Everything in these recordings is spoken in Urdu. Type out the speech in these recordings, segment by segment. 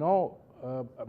9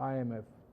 IMF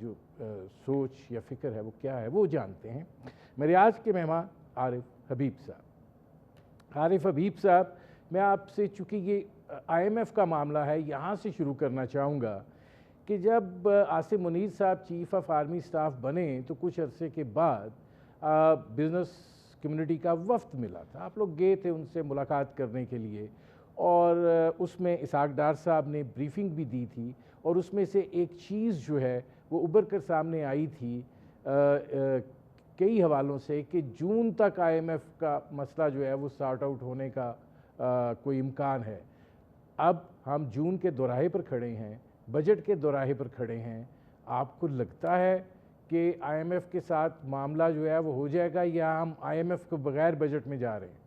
جو سوچ یا فکر ہے وہ کیا ہے وہ جانتے ہیں. میرے آج کے مہمان عارف حبیب صاحب. عارف حبیب صاحب، میں آپ سے چونکہ یہ آئی ایم ایف کا معاملہ ہے یہاں سے شروع کرنا چاہوں گا کہ جب عاصم منیر صاحب چیف آف آرمی سٹاف بنے تو کچھ عرصے کے بعد بزنس کمیونٹی کا وفد ملا تھا. آپ لوگ گئے تھے ان سے ملاقات کرنے کے لیے، اور اس میں اسحاق ڈار صاحب نے بریفنگ بھی دی تھی، اور اس میں سے ایک چیز جو ہے وہ ابھر کر سامنے آئی تھی کئی حوالوں سے کہ جون تک آئی ایم ایف کا مسئلہ جو ہے وہ سارٹ آؤٹ ہونے کا کوئی امکان ہے. اب ہم جون کے دوراہے پر کھڑے ہیں، بجٹ کے دوراہے پر کھڑے ہیں. آپ کو لگتا ہے کہ آئی ایم ایف کے ساتھ معاملہ جو ہے وہ ہو جائے گا، یا ہم آئی ایم ایف کو بغیر بجٹ میں جا رہے ہیں؟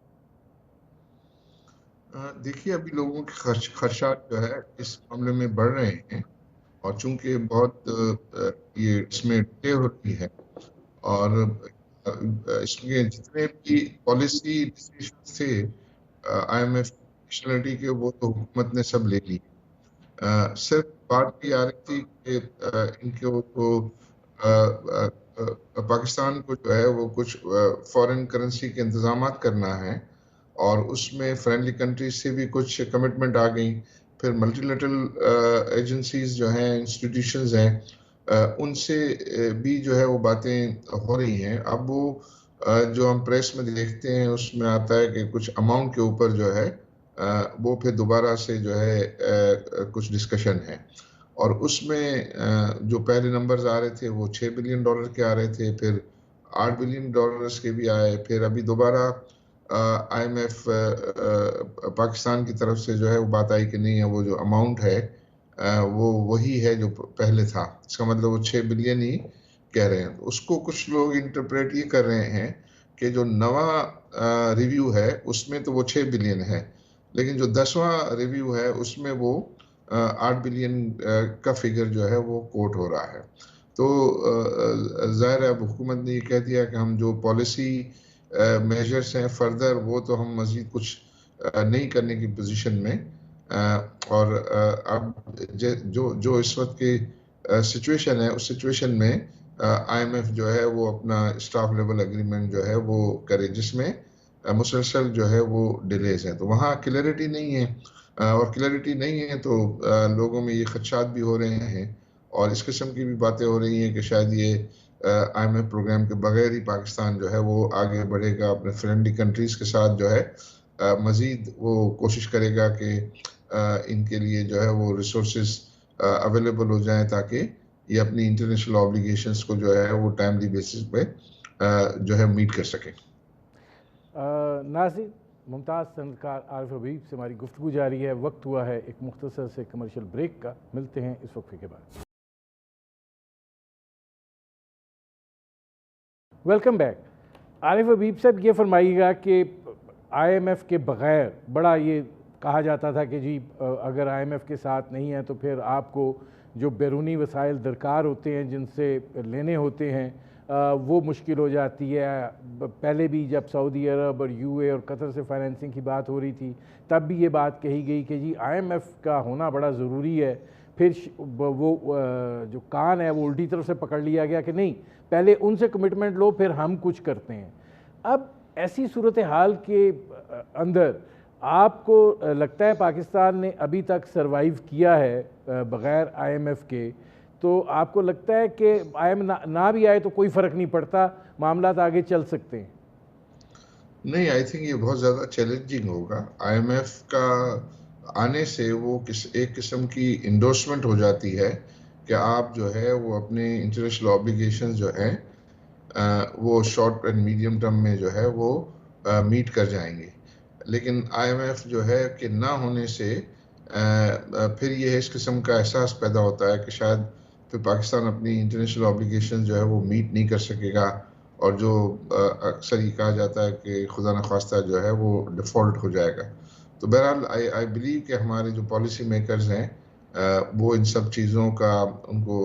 دیکھیے، ابھی لوگوں کے خدشات جو ہے اس معاملے میں بڑھ رہے ہیں، اور چونکہ بہت یہ اس میں ڈیلے ہو رہی ہے، اور اس میں جتنے بھی پالیسی ڈیسیشن تھے آئی ایم ایف نیشنلٹی کے، وہ تو حکومت نے سب لے لی. صرف بات بھی آ رہی تھی کہ ان کے پاکستان کو جو ہے وہ کچھ فارن کرنسی کے انتظامات کرنا ہے، اور اس میں فرینڈلی کنٹریز سے بھی کچھ کمٹمنٹ آ گئی. پھر ملٹی لیٹرل ایجنسیز جو ہیں، انسٹیٹیوشنز ہیں، ان سے بھی جو ہے وہ باتیں ہو رہی ہیں. اب وہ جو ہم پریس میں دیکھتے ہیں اس میں آتا ہے کہ کچھ اماؤنٹ کے اوپر جو ہے وہ پھر دوبارہ سے جو ہے کچھ ڈسکشن ہے. اور اس میں جو پہلے نمبرز آ رہے تھے وہ $6 بلین کے آ رہے تھے، پھر $8 بلین کے بھی آئے. پھر ابھی دوبارہ آئی ایم ایف پاکستان کی طرف سے جو ہے وہ بات آئی کہ نہیں ہے، وہ جو اماؤنٹ ہے وہ وہی ہے جو پہلے تھا. اس کا مطلب وہ 6 بلین ہی کہہ رہے ہیں. اس کو کچھ لوگ انٹرپریٹ یہ کر رہے ہیں کہ جو نواں ریویو ہے اس میں تو وہ 6 بلین ہے، لیکن جو 10واں ریویو ہے اس میں وہ 8 بلین کا فگر جو ہے وہ کوٹ ہو رہا ہے. تو ظاہر ہے اب حکومت نے یہ کہہ دیا کہ ہم جو پالیسی میجرز ہیں فردر، وہ تو ہم مزید کچھ نہیں کرنے کی پوزیشن میں. اور اب جو اس وقت کی سچویشن ہے، اس سچویشن میں آئی ایم ایف جو ہے وہ اپنا اسٹاف لیول اگریمنٹ جو ہے وہ کرے، جس میں مسلسل جو ہے وہ ڈیلیز ہیں. تو وہاں کلیئرٹی نہیں ہے، اور کلیئرٹی نہیں ہے تو لوگوں میں یہ خدشات بھی ہو رہے ہیں، اور اس قسم کی بھی باتیں ہو رہی ہیں کہ شاید یہ آئی ایم ایف پروگرام کے بغیر ہی پاکستان جو ہے وہ آگے بڑھے گا. اپنے فرینڈلی کنٹریز کے ساتھ جو ہے مزید وہ کوشش کرے گا کہ ان کے لیے جو ہے وہ ریسورسز اویلیبل ہو جائیں، تاکہ یہ اپنی انٹرنیشنل آبلیگیشنز کو جو ہے وہ ٹائملی بیسس پہ جو ہے میٹ کر سکیں. ناظرین، ممتاز صنعتکار عارف حبیب سے ہماری گفتگو جاری ہے. وقت ہوا ہے ایک مختصر سے کمرشل بریک کا. ملتے ہیں اس وقفے کے بعد. Welcome back. عارف حبیب صاحب، یہ فرمائیے گا کہ آئی ایم ایف کے بغیر بڑا یہ کہا جاتا تھا کہ جی اگر آئی ایم ایف کے ساتھ نہیں ہے تو پھر آپ کو جو بیرونی وسائل درکار ہوتے ہیں جن سے لینے ہوتے ہیں وہ مشکل ہو جاتی ہے. پہلے بھی جب سعودی عرب اور یو اے اور قطر سے فائنینسنگ کی بات ہو رہی تھی تب بھی یہ بات کہی گئی کہ جی آئی ایم ایف کا ہونا بڑا ضروری ہے. پھر وہ جو کان ہے وہ الٹی طرف سے پکڑ لیا گیا کہ نہیں، پہلے ان سے کمٹمنٹ لو پھر ہم کچھ کرتے ہیں. اب ایسی صورتحال کے اندر آپ کو لگتا ہے پاکستان نے ابھی تک سروائیو کیا ہے بغیر آئی ایم ایف کے؟ تو آپ کو لگتا ہے کہ آئی ایم نہ بھی آئے تو کوئی فرق نہیں پڑتا، معاملات آگے چل سکتے ہیں؟ نہیں، آئی تھنک یہ بہت زیادہ چیلنجنگ ہوگا. آئی ایم ایف کا آنے سے وہ ایک قسم کی انڈورسمنٹ ہو جاتی ہے کہ آپ جو ہے وہ اپنے انٹرنیشنل آبلیگیشن جو ہیں وہ شارٹ اینڈ میڈیم ٹرم میں جو ہے وہ میٹ کر جائیں گے. لیکن آئی ایم ایف جو ہے کہ نہ ہونے سے پھر یہ اس قسم کا احساس پیدا ہوتا ہے کہ شاید پھر پاکستان اپنی انٹرنیشنل آبلیگیشن جو ہے وہ میٹ نہیں کر سکے گا، اور جو اکثر یہ کہا جاتا ہے کہ خدا نخواستہ جو ہے وہ ڈیفالٹ ہو جائے گا. تو بہرحال آئی بلیو کہ ہمارے جو پالیسی میکرز ہیں وہ ان سب چیزوں کا ان کو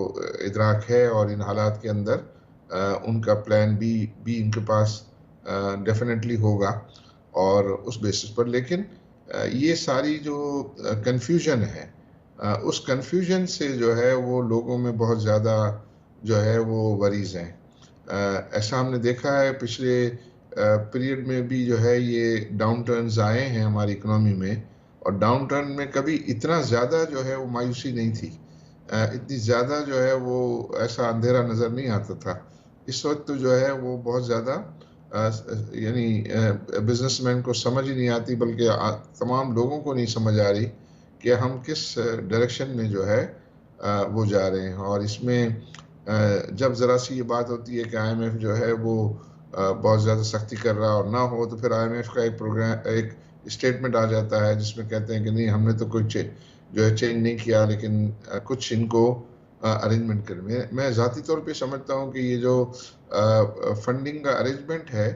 ادراک ہے، اور ان حالات کے اندر ان کا پلان بھی ان کے پاس ڈیفینیٹلی ہوگا اور اس بیسس پر. لیکن یہ ساری جو کنفیوژن ہے، اس کنفیوژن سے جو ہے وہ لوگوں میں بہت زیادہ جو ہے وہ وریز ہیں. ایسا ہم نے دیکھا ہے پچھلے پیریڈ میں بھی جو ہے یہ ڈاؤن ٹرنز آئے ہیں ہماری اکنامی میں, اور ڈاؤن ٹرن میں کبھی اتنا زیادہ جو ہے وہ مایوسی نہیں تھی, اتنی زیادہ جو ہے وہ ایسا اندھیرا نظر نہیں آتا تھا. اس وقت تو جو ہے وہ بہت زیادہ یعنی بزنس مین کو سمجھ ہی نہیں آتی, بلکہ تمام لوگوں کو نہیں سمجھ آ رہی کہ ہم کس ڈائریکشن میں جو ہے وہ جا رہے ہیں. اور اس میں جب ذرا سی یہ بات ہوتی ہے کہ آئی ایم ایف جو ہے وہ بہت زیادہ سختی کر رہا اور نہ ہو, تو پھر آئی ایم ایف کا ایک پروگرام, ایک اسٹیٹمنٹ آ جاتا ہے جس میں کہتے ہیں کہ نہیں ہم نے تو کچھ جو ہے چینج نہیں کیا, لیکن کچھ ان کو ارینجمنٹ کر. میں ذاتی طور پہ سمجھتا ہوں کہ یہ جو فنڈنگ کا ارینجمنٹ ہے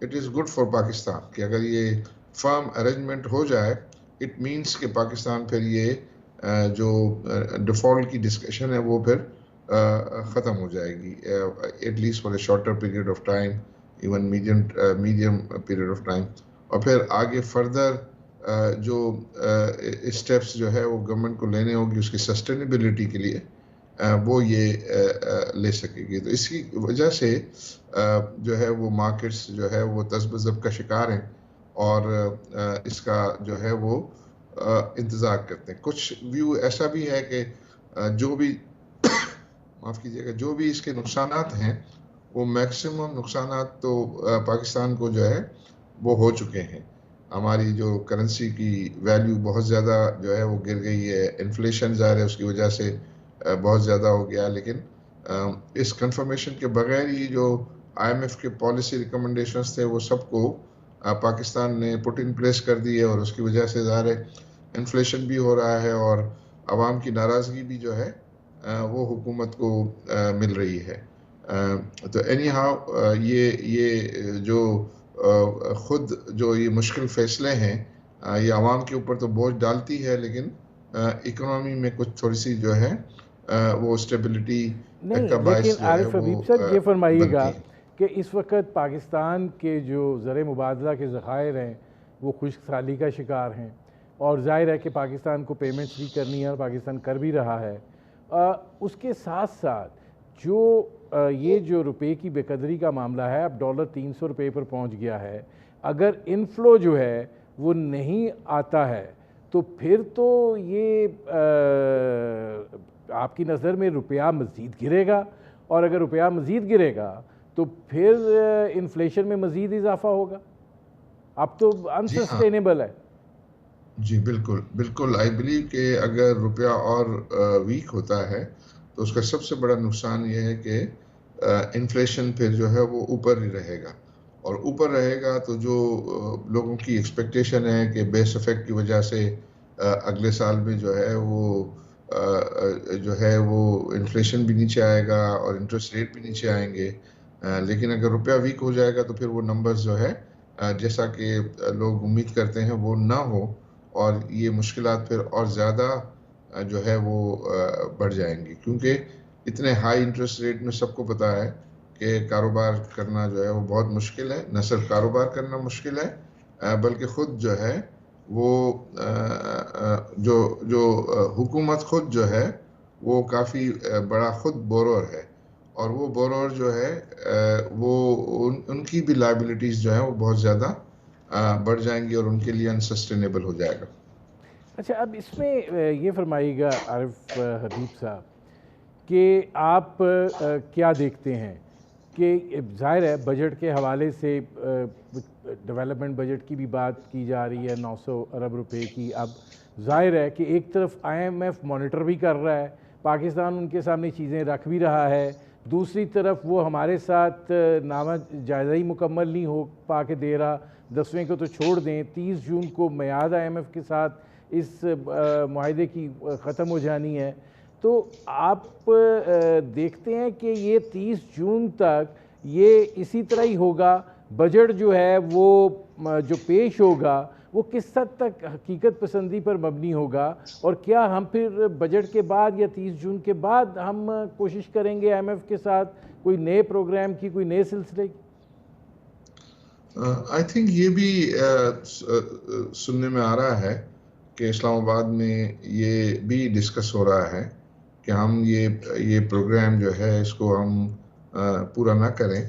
it is good for Pakistan, کہ اگر یہ فرم ارینجمنٹ ہو جائے اٹ مینس کہ پاکستان پھر یہ جو ڈیفالٹ کی ڈسکشن ہے وہ پھر ختم ہو جائے گی, at least for a shorter period of time, even medium period of time. اور پھر آگے فردر جو اسٹیپس جو ہے وہ گورنمنٹ کو لینے ہوگی اس کی سسٹینیبلٹی کے لیے, وہ یہ لے سکے گی. تو اس کی وجہ سے جو ہے وہ مارکیٹس جو ہے وہ تذبذب کا شکار ہیں, اور اس کا جو ہے وہ انتظار کرتے ہیں. کچھ ویو ایسا بھی ہے کہ جو بھی معاف کیجیے گا, جو بھی اس کے نقصانات ہیں وہ میکسیمم نقصانات تو پاکستان کو جو ہے وہ ہو چکے ہیں. ہماری جو کرنسی کی ویلیو بہت زیادہ جو ہے وہ گر گئی ہے, انفلیشن ظاہر ہے اس کی وجہ سے بہت زیادہ ہو گیا, لیکن اس کنفرمیشن کے بغیر یہ جو آئی ایم ایف کے پالیسی ریکمنڈیشنز تھے وہ سب کو پاکستان نے پٹ ان پلیس کر دی ہے, اور اس کی وجہ سے ظاہر ہے انفلیشن بھی ہو رہا ہے اور عوام کی ناراضگی بھی جو ہے وہ حکومت کو مل رہی ہے. تو اینی ہاؤ یہ جو خود جو یہ مشکل فیصلے ہیں یہ عوام کے اوپر تو بوجھ ڈالتی ہے, لیکن اکنامی میں کچھ تھوڑی سی جو ہے وہ اسٹیبلٹی نہیں, کا باعث لیکن جو ہے عارف وہ حبیب صاحب یہ فرمائیے گا بنتی ہے. کہ اس وقت پاکستان کے جو زر مبادلہ کے ذخائر ہیں وہ خشک سالی کا شکار ہیں, اور ظاہر ہے کہ پاکستان کو پیمنٹس بھی کرنی ہے اور پاکستان کر بھی رہا ہے. اس کے ساتھ ساتھ جو یہ جو روپے کی بے قدری کا معاملہ ہے, اب ڈالر 300 روپے پر پہنچ گیا ہے, اگر انفلو جو ہے وہ نہیں آتا ہے تو پھر تو یہ آپ کی نظر میں روپیہ مزید گرے گا, اور اگر روپیہ مزید گرے گا تو پھر انفلیشن میں مزید اضافہ ہوگا. اب تو انسسٹینیبل ہے. جی بالکل بالکل, آئی بلیو کہ اگر روپیہ اور ویک ہوتا ہے تو اس کا سب سے بڑا نقصان یہ ہے کہ انفلیشن پھر جو ہے وہ اوپر ہی رہے گا, اور اوپر رہے گا تو جو لوگوں کی ایکسپیکٹیشن ہے کہ بیس افیکٹ کی وجہ سے اگلے سال میں جو ہے وہ انفلیشن بھی نیچے آئے گا اور انٹرسٹ ریٹ بھی نیچے آئیں گے. لیکن اگر روپیہ ویک ہو جائے گا تو پھر وہ نمبرز جو ہے جیسا کہ لوگ امید کرتے ہیں وہ نہ ہو, اور یہ مشکلات پھر اور زیادہ جو ہے وہ بڑھ جائیں گی, کیونکہ اتنے ہائی انٹرسٹ ریٹ میں سب کو پتہ ہے کہ کاروبار کرنا جو ہے وہ بہت مشکل ہے. نہ صرف کاروبار کرنا مشکل ہے بلکہ خود جو ہے وہ جو حکومت خود جو ہے وہ کافی بڑا خود بورور ہے, اور وہ بورور جو ہے وہ ان کی بھی لائبلٹیز جو ہیں وہ بہت زیادہ بڑھ جائیں گی اور ان کے لیے انسسٹینیبل ہو جائے گا. اچھا, اب اس میں یہ فرمائیے گا عارف حبیب صاحب کہ آپ کیا دیکھتے ہیں کہ ظاہر ہے بجٹ کے حوالے سے ڈیولپمنٹ بجٹ کی بھی بات کی جا رہی ہے 900 ارب روپے کی. اب ظاہر ہے کہ ایک طرف آئی ایم ایف مانیٹر بھی کر رہا ہے, پاکستان ان کے سامنے چیزیں رکھ بھی رہا ہے, دوسری طرف وہ ہمارے ساتھ نامہ جائزہ ہی مکمل نہیں ہو پا کے دے رہا. 10ویں کو تو چھوڑ دیں, 30 جون کو میعاد آئی ایم ایف کے ساتھ اس معاہدے کی ختم ہو جانی ہے. تو آپ دیکھتے ہیں کہ یہ 30 جون تک یہ اسی طرح ہی ہوگا, بجٹ جو ہے وہ جو پیش ہوگا وہ کس حد تک حقیقت پسندی پر مبنی ہوگا, اور کیا ہم پھر بجٹ کے بعد یا 30 جون کے بعد ہم کوشش کریں گے آئی ایم ایف کے ساتھ کوئی نئے پروگرام کی, کوئی نئے سلسلے کی؟ آئی تھنک یہ بھی سننے میں آ رہا ہے کہ اسلام آباد میں یہ بھی ڈسکس ہو رہا ہے کہ ہم یہ پروگرام جو ہے اس کو ہم پورا نہ کریں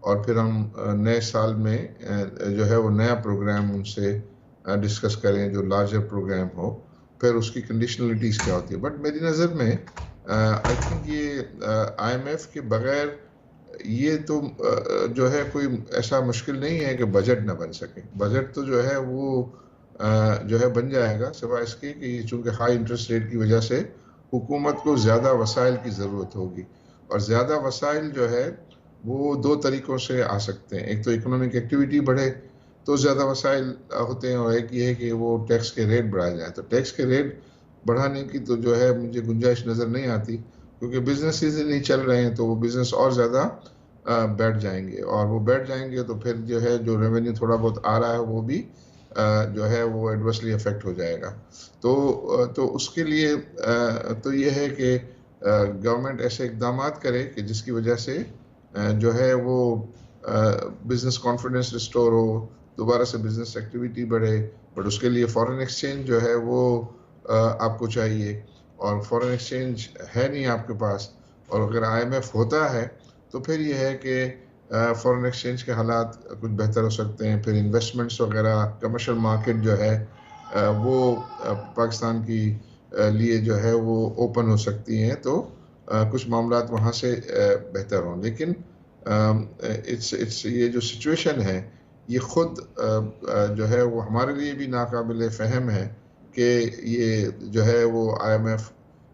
اور پھر ہم نئے سال میں جو ہے وہ نیا پروگرام ان سے ڈسکس کریں جو لارجر پروگرام ہو. پھر اس کی کنڈیشنلٹیز کیا ہوتی ہے. بٹ میری نظر میں آئی تھنک یہ آئی ایم ایف کے بغیر یہ تو جو ہے کوئی ایسا مشکل نہیں ہے کہ بجٹ نہ بن سکے. بجٹ تو جو ہے وہ جو ہے بن جائے گا، سوائے اس کے کہ چونکہ ہائی انٹرسٹ ریٹ کی وجہ سے حکومت کو زیادہ وسائل کی ضرورت ہوگی، اور زیادہ وسائل جو ہے وہ دو طریقوں سے آ سکتے ہیں. ایک تو اکنامک ایکٹیویٹی بڑھے تو زیادہ وسائل ہوتے ہیں، اور ایک یہ ہے کہ وہ ٹیکس کے ریٹ بڑھائے جائیں. تو ٹیکس کے ریٹ بڑھانے کی تو جو ہے مجھے گنجائش نظر نہیں آتی، کیونکہ بزنسز ہی نہیں چل رہے ہیں تو وہ بزنس اور زیادہ بیٹھ جائیں گے، اور وہ بیٹھ جائیں گے تو پھر جو ہے جو ریونیو تھوڑا بہت آ رہا ہے وہ بھی جو ہے وہ ایڈورسلی افیکٹ ہو جائے گا. تو اس کے لیے تو یہ ہے کہ گورنمنٹ ایسے اقدامات کرے کہ جس کی وجہ سے جو ہے وہ بزنس کانفیڈنس ریسٹور ہو، دوبارہ سے بزنس ایکٹیویٹی بڑھے. بٹ اس کے لیے فارن ایکسچینج جو ہے وہ آپ کو چاہیے، اور فارن ایکسچینج ہے نہیں آپ کے پاس. اور اگر آئی ایم ایف ہوتا ہے تو پھر یہ ہے کہ فارن ایکسچینج کے حالات کچھ بہتر ہو سکتے ہیں. پھر انویسٹمنٹس وغیرہ، کمرشل مارکیٹ جو ہے وہ پاکستان کی لیے جو ہے وہ اوپن ہو سکتی ہیں، تو کچھ معاملات وہاں سے بہتر ہوں. لیکن یہ جو سچویشن ہے یہ خود جو ہے وہ ہمارے لیے بھی ناقابل فہم ہے کہ یہ جو ہے وہ آئی ایم ایف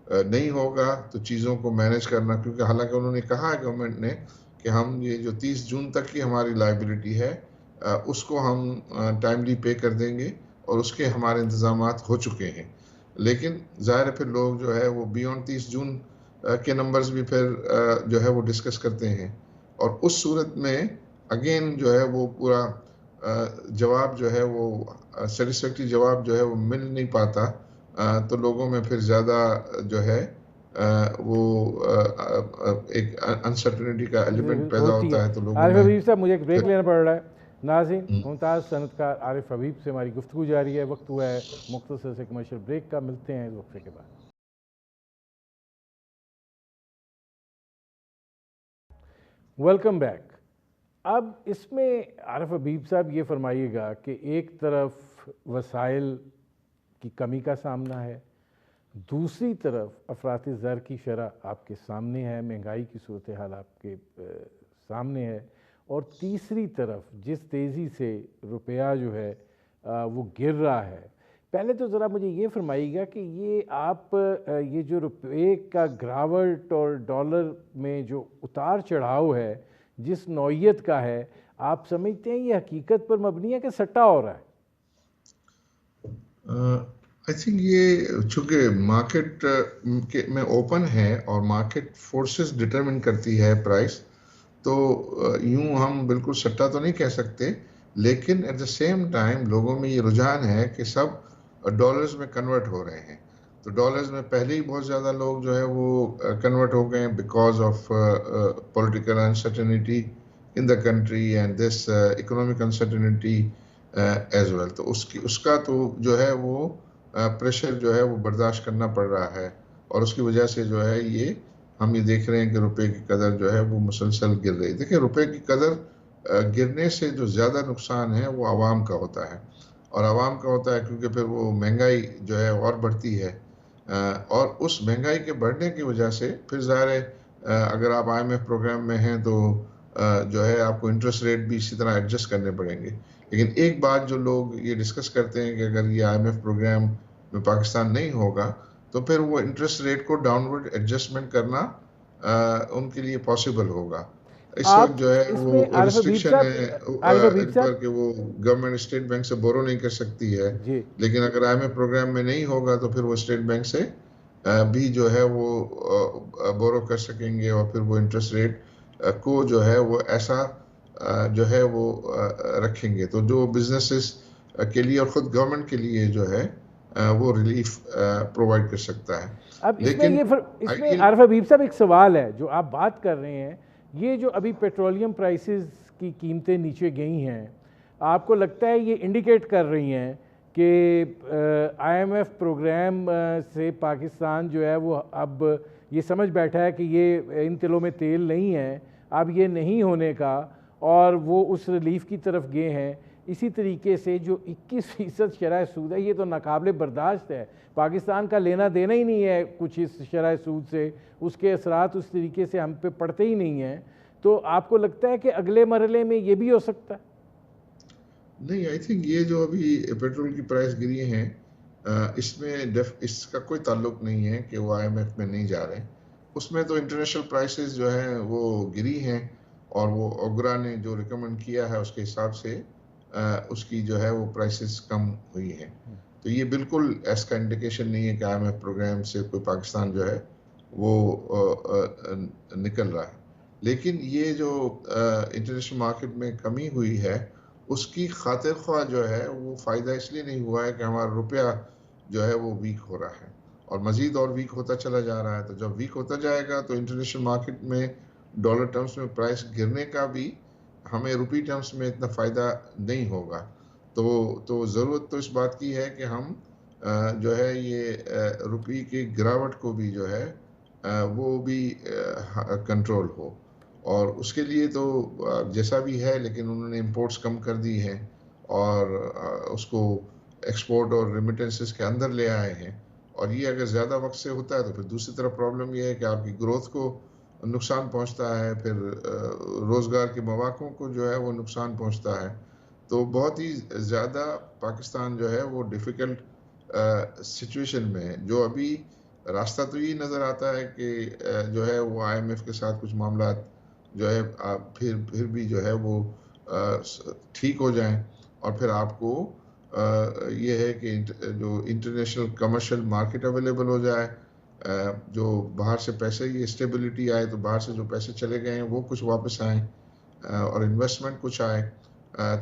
نہیں ہوگا تو چیزوں کو مینیج کرنا، کیونکہ حالانکہ انہوں نے کہا ہے گورنمنٹ نے کہ ہم یہ جو 30 جون تک کی ہماری لائبلٹی ہے اس کو ہم ٹائملی پے کر دیں گے، اور اس کے ہمارے انتظامات ہو چکے ہیں. لیکن ظاہر ہے پھر لوگ جو ہے وہ بیونڈ 30 جون کے نمبرز بھی پھر جو ہے وہ ڈسکس کرتے ہیں، اور اس صورت میں اگین جو ہے وہ پورا جواب جو ہے وہ سیٹسفیکٹری جواب جو ہے وہ مل نہیں پاتا. تو لوگوں میں پھر زیادہ جو ہے وہ ایک انسرٹنٹی کا ایلیمنٹ پیدا ہوتا ہے. تو لوگوں عارف میں حبیب صاحب مجھے ایک بریک پھر لینا پڑ رہا ہے. ناظرین، ممتاز صنعتکار عارف حبیب سے ہماری گفتگو جاری ہے. وقت ہوا ہے مختصر سے کمرشل بریک کا. ملتے ہیں اس وقفے کے بعد. Welcome back. اب اس میں عارف حبیب صاحب یہ فرمائیے گا کہ ایک طرف وسائل کی کمی کا سامنا ہے، دوسری طرف افراط زر کی شرح آپ کے سامنے ہے، مہنگائی کی صورتحال آپ کے سامنے ہے، اور تیسری طرف جس تیزی سے روپیہ جو ہے وہ گر رہا ہے. پہلے تو ذرا مجھے یہ فرمائیے گا کہ یہ آپ یہ جو روپے کا گراوٹ اور ڈالر میں جو اتار چڑھاؤ ہے جس نوعیت کا ہے، آپ سمجھتے ہیں یہ حقیقت پر مبنی ہے کہ سٹا ہو رہا ہے؟ آئی تھنک یہ چونکہ مارکیٹ میں اوپن ہے اور مارکیٹ فورسز ڈٹرمن کرتی ہے پرائس، تو یوں ہم بالکل سٹا تو نہیں کہہ سکتے. لیکن ایٹ دا سیم ٹائم لوگوں میں یہ رجحان ہے کہ سب ڈالرز میں کنورٹ ہو رہے ہیں. تو ڈالرز میں پہلے ہی بہت زیادہ لوگ جو ہے وہ کنورٹ ہو گئے because of political uncertainty in the country and this economic uncertainty as well. تو اس کا تو جو ہے وہ پریشر جو ہے وہ برداشت کرنا پڑ رہا ہے، اور اس کی وجہ سے جو ہے یہ ہم یہ دیکھ رہے ہیں کہ روپے کی قدر جو ہے وہ مسلسل گر رہی. دیکھیں روپے کی قدر گرنے سے جو زیادہ نقصان ہے وہ عوام کا ہوتا ہے، اور عوام کا ہوتا ہے کیونکہ پھر وہ مہنگائی جو ہے اور بڑھتی ہے، اور اس مہنگائی کے بڑھنے کی وجہ سے پھر ظاہر ہے اگر آپ آئی ایم ایف پروگرام میں ہیں تو جو ہے آپ کو انٹرسٹ ریٹ بھی اسی طرح ایڈجسٹ کرنے پڑیں گے. لیکن ایک بات جو لوگ یہ ڈسکس کرتے ہیں کہ اگر یہ آئی ایم ایف پروگرام میں پاکستان نہیں ہوگا تو پھر وہ انٹرسٹ ریٹ کو ڈاؤن ورڈ ایڈجسٹمنٹ کرنا ان کے لیے پاسبل ہوگا. اس آپ وقت جو ہے اس میں وہ عارف حبیب ریسٹرکشن ہے صاحب عارف حبیب ان پر صاحب کہ وہ گورنمنٹ اسٹیٹ بینک سے بورو نہیں کر سکتی ہے. جی لیکن اگر آئی ایم ایف پروگرام میں نہیں ہوگا تو پھر وہ اسٹیٹ بینک سے بھی جو ہے وہ بورو کر سکیں گے، اور پھر وہ انٹرسٹ ریٹ کو جو ہے وہ ایسا جو ہے وہ رکھیں گے. تو جو بزنسز کے لیے اور خود گورنمنٹ کے لیے جو ہے وہ ریلیف پرووائڈ کر سکتا ہے. اب اس میں لیکن اس میں عارف حبیب صاحب ایک سوال ہے جو آپ بات کر رہے ہیں، یہ جو ابھی پیٹرولیم پرائسز کی قیمتیں نیچے گئی ہیں، آپ کو لگتا ہے یہ انڈیکیٹ کر رہی ہیں کہ آئی ایم ایف پروگرام سے پاکستان جو ہے وہ اب یہ سمجھ بیٹھا ہے کہ یہ ان تلوں میں تیل نہیں ہے، اب یہ نہیں ہونے کا، اور وہ اس ریلیف کی طرف گئے ہیں۔ اسی طریقے سے جو 21% شرح سود ہے، یہ تو ناقابل برداشت ہے۔ پاکستان کا لینا دینا ہی نہیں ہے کچھ اس شرح سود سے، اس کے اثرات اس طریقے سے ہم پہ پڑتے ہی نہیں ہیں۔ تو آپ کو لگتا ہے کہ اگلے مرحلے میں یہ بھی ہو سکتا ہے؟ نہیں، آئی تھنک یہ جو ابھی پیٹرول کی پرائس گری ہیں، اس کا کوئی تعلق نہیں ہے کہ وہ IMF میں نہیں جا رہے۔ اس میں تو انٹرنیشنل پرائسز جو ہیں وہ گری ہیں، اور وہ اوگرا نے جو ریکمنڈ کیا ہے اس کے حساب سے اس کی جو ہے وہ پرائسز کم ہوئی ہیں۔ تو یہ بالکل ایس کا انڈیکیشن نہیں ہے کہ IMF پروگرام سے کوئی پاکستان جو ہے وہ نکل رہا ہے۔ لیکن یہ جو انٹرنیشنل مارکیٹ میں کمی ہوئی ہے، اس کی خاطر خواہ جو ہے وہ فائدہ اس لیے نہیں ہوا ہے کہ ہمارا روپیہ جو ہے وہ ویک ہو رہا ہے، اور مزید اور ویک ہوتا چلا جا رہا ہے۔ تو جب ویک ہوتا جائے گا تو انٹرنیشنل مارکیٹ میں ڈالر ٹرمز میں پرائس گرنے کا بھی ہمیں روپی ٹرمز میں اتنا فائدہ نہیں ہوگا۔ تو ضرورت تو اس بات کی ہے کہ ہم جو ہے یہ روپی کی گراوٹ کو بھی جو ہے وہ بھی کنٹرول ہو، اور اس کے لیے تو جیسا بھی ہے، لیکن انہوں نے امپورٹس کم کر دی ہیں اور اس کو ایکسپورٹ اور ریمیٹنسز کے اندر لے آئے ہیں۔ اور یہ اگر زیادہ وقت سے ہوتا ہے تو پھر دوسری طرف پرابلم یہ ہے کہ آپ کی گروتھ کو نقصان پہنچتا ہے، پھر روزگار کے مواقع کو جو ہے وہ نقصان پہنچتا ہے۔ تو بہت ہی زیادہ پاکستان جو ہے وہ ڈیفیکلٹ سچویشن میں ہے۔ جو ابھی راستہ تو یہ نظر آتا ہے کہ جو ہے وہ IMF کے ساتھ کچھ معاملات جو ہے پھر بھی جو ہے وہ ٹھیک ہو جائیں، اور پھر آپ کو یہ ہے کہ جو انٹرنیشنل کمرشل مارکیٹ اویلیبل ہو جائے، جو باہر سے پیسے یہ اسٹیبلٹی آئے، تو باہر سے جو پیسے چلے گئے ہیں وہ کچھ واپس آئیں، اور انویسٹمنٹ کچھ آئے،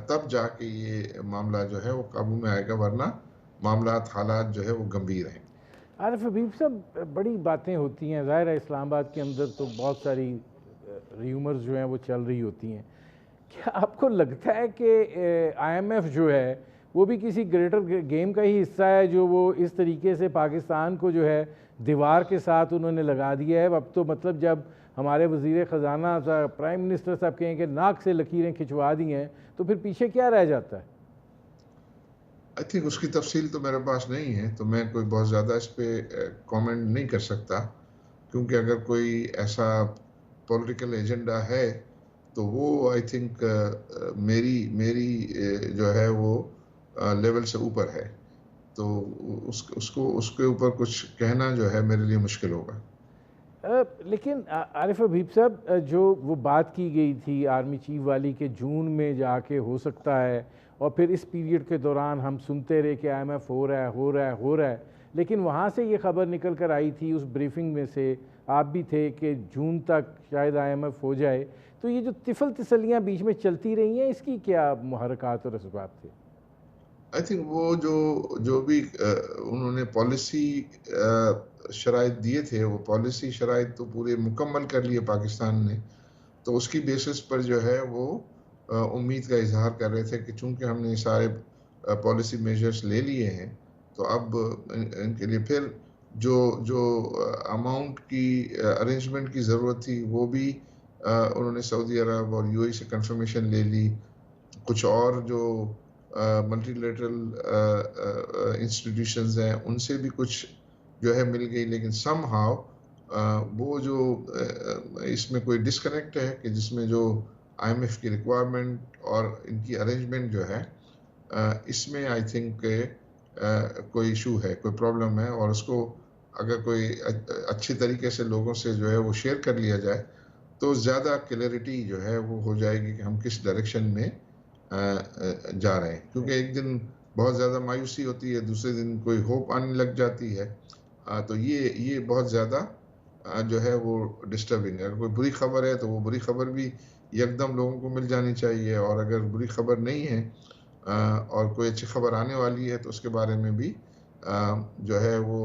تب جا کے یہ معاملہ جو ہے وہ قابو میں آئے گا، ورنہ معاملات حالات جو ہے وہ گمبھیر ہیں۔ عارف حبیب صاحب، بڑی باتیں ہوتی ہیں، ظاہر ہے اسلام آباد کے اندر تو بہت ساری ریومرز جو ہیں وہ چل رہی ہوتی ہیں۔ کیا آپ کو لگتا ہے کہ IMF جو ہے وہ بھی کسی گریٹر گیم کا ہی حصہ ہے، جو وہ اس طریقے سے پاکستان کو جو ہے دیوار کے ساتھ انہوں نے لگا دیا ہے؟ اب تو مطلب جب ہمارے وزیر خزانہ صاحب، پرائم منسٹر صاحب کہیں کہ ناک سے لکیریں کھنچوا دی ہیں، تو پھر پیچھے کیا رہ جاتا ہے؟ آئی تھنک اس کی تفصیل تو میرے پاس نہیں ہے، تو میں کوئی بہت زیادہ اس پہ کامنٹ نہیں کر سکتا، کیونکہ اگر کوئی ایسا پولیٹیکل ایجنڈا ہے تو وہ آئی تھنک میری جو ہے وہ لیول سے اوپر ہے، تو اس کے اوپر کچھ کہنا جو ہے میرے لیے مشکل ہوگا۔ لیکن عارف حبیب صاحب، جو وہ بات کی گئی تھی آرمی چیف والی کہ جون میں جا کے ہو سکتا ہے، اور پھر اس پیریڈ کے دوران ہم سنتے رہے کہ IMF ہو رہا ہے، لیکن وہاں سے یہ خبر نکل کر آئی تھی اس بریفنگ میں سے، آپ بھی تھے، کہ جون تک شاید IMF ہو جائے۔ تو یہ جو طفل تسلیاں بیچ میں چلتی رہی ہیں، اس کی کیا محرکات اور اسباب تھے؟ آئی تھنک وہ جو بھی انہوں نے پالیسی شرائط دیے تھے، وہ پالیسی شرائط تو پورے مکمل کر لیے پاکستان نے، تو اس کی بیسس پر جو ہے وہ امید کا اظہار کر رہے تھے کہ چونکہ ہم نے سارے پالیسی میجرز لے لیے ہیں، تو اب ان کے لیے پھر جو اماؤنٹ کی ارینجمنٹ کی ضرورت تھی وہ بھی انہوں نے سعودی عرب اور UAE سے کنفرمیشن لے لی، کچھ اور جو ملٹی لیٹرل انسٹیٹیوشنز ہیں ان سے بھی کچھ جو ہے مل گئی، لیکن سم ہاؤ وہ جو اس میں کوئی ڈسکنیکٹ ہے کہ جس میں جو IMF کی ریکوائرمنٹ اور ان کی ارینجمنٹ جو ہے، اس میں آئی تھنک کوئی ایشو ہے، کوئی پرابلم ہے، اور اس کو اگر کوئی اچھے طریقے سے لوگوں سے جو ہے وہ شیئر کر لیا جائے تو زیادہ کلیئرٹی جو ہے وہ ہو جائے گی کہ ہم کس ڈائریکشن میں جا رہے ہیں۔ کیونکہ ایک دن بہت زیادہ مایوسی ہوتی ہے، دوسرے دن کوئی ہوپ آنے لگ جاتی ہے، تو یہ بہت زیادہ جو ہے وہ ڈسٹربنگ ہے۔ اگر کوئی بری خبر ہے تو وہ بری خبر بھی یکدم لوگوں کو مل جانی چاہیے، اور اگر بری خبر نہیں ہے اور کوئی اچھی خبر آنے والی ہے تو اس کے بارے میں بھی جو ہے وہ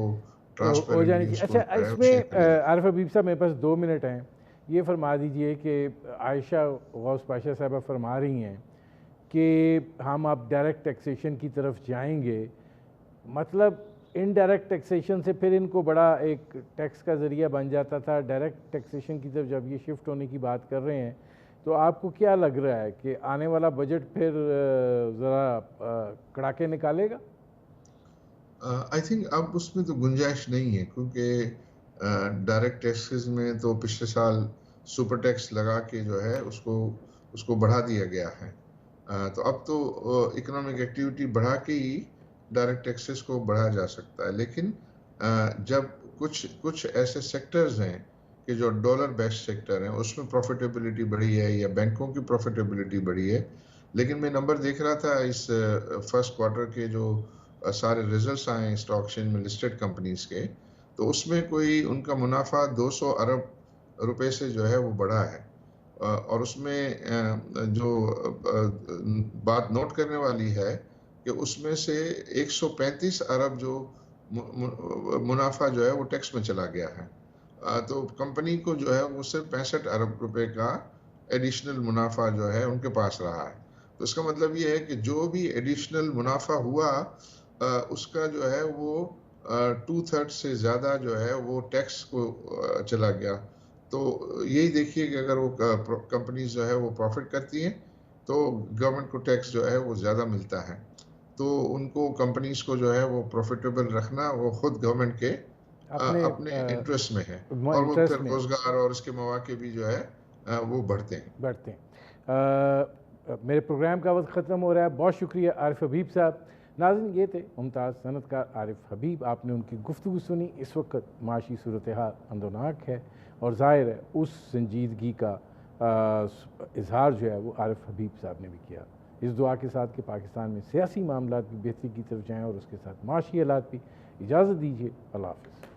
ہو جانی ٹرانسپیرنٹلی چاہیے۔ اس کو اچھا، جو ہے اس وہ میں شیئر کر لیا جائے۔ عارف حبیب صاحب میرے پاس 2 منٹ ہیں، یہ فرما دیجئے کہ عائشہ غوث پاشا صاحبہ فرما رہی ہیں کہ ہم اب ڈائریکٹ ٹیکسیشن کی طرف جائیں گے، مطلب انڈائریکٹ ٹیکسیشن سے پھر ان کو بڑا ایک ٹیکس کا ذریعہ بن جاتا تھا، ڈائریکٹ ٹیکسیشن کی طرف جب یہ شفٹ ہونے کی بات کر رہے ہیں تو آپ کو کیا لگ رہا ہے کہ آنے والا بجٹ پھر ذرا کڑاکے نکالے گا؟ آئی تھنک اب اس میں تو گنجائش نہیں ہے، کیونکہ ڈائریکٹ ٹیکسز میں تو پچھلے سال سپر ٹیکس لگا کے جو ہے اس کو بڑھا دیا گیا ہے. تو اب تو اکنامک ایکٹیویٹی بڑھا کے ہی ڈائریکٹ ٹیکسز کو بڑھا جا سکتا ہے. لیکن جب کچھ ایسے سیکٹرز ہیں کہ جو ڈالر بیسڈ سیکٹر ہیں، اس میں پروفیٹیبلٹی بڑھی ہے یا بینکوں کی پروفیٹیبلٹی بڑھی ہے. لیکن میں نمبر دیکھ رہا تھا اس فرسٹ کوارٹر کے جو سارے ریزلٹس آئے ہیں اسٹاک ایکسچینج میں لسٹڈ کمپنیز کے، تو اس میں کوئی ان کا منافع 200 ارب روپے سے جو ہے وہ بڑھا ہے. اور اس میں جو بات نوٹ کرنے والی ہے کہ اس میں سے 135 ارب جو منافع جو ہے وہ ٹیکس میں چلا گیا ہے. تو کمپنی کو جو ہے وہ صرف 65 ارب روپے کا ایڈیشنل منافع جو ہے ان کے پاس رہا ہے. تو اس کا مطلب یہ ہے کہ جو بھی ایڈیشنل منافع ہوا اس کا جو ہے وہ 2/3 سے زیادہ جو ہے وہ ٹیکس کو چلا گیا. تو یہی دیکھیے کہ اگر وہ کمپنیز جو ہے وہ پروفٹ کرتی ہیں تو گورنمنٹ کو ٹیکس جو ہے وہ زیادہ ملتا ہے. تو ان کو کمپنیز کو جو ہے وہ پروفیٹیبل رکھنا وہ خود گورنمنٹ کے اپنے انٹرسٹ میں ہے، اور وہ پھر روزگار اور اس کے مواقع بھی جو ہے وہ بڑھتے ہیں. میرے پروگرام کا وقت ختم ہو رہا ہے. بہت شکریہ عارف حبیب صاحب. ناظرین، یہ تھے ممتاز صنعت کار عارف حبیب. آپ نے ان کی گفتگو سنی. اس وقت معاشی صورتحال اندوناک ہے اور ظاہر ہے اس سنجیدگی کا اظہار جو ہے وہ عارف حبیب صاحب نے بھی کیا. اس دعا کے ساتھ کہ پاکستان میں سیاسی معاملات بھی بہتری کی طرف جائیں اور اس کے ساتھ معاشی حالات بھی. اجازت دیجیے. اللہ حافظ.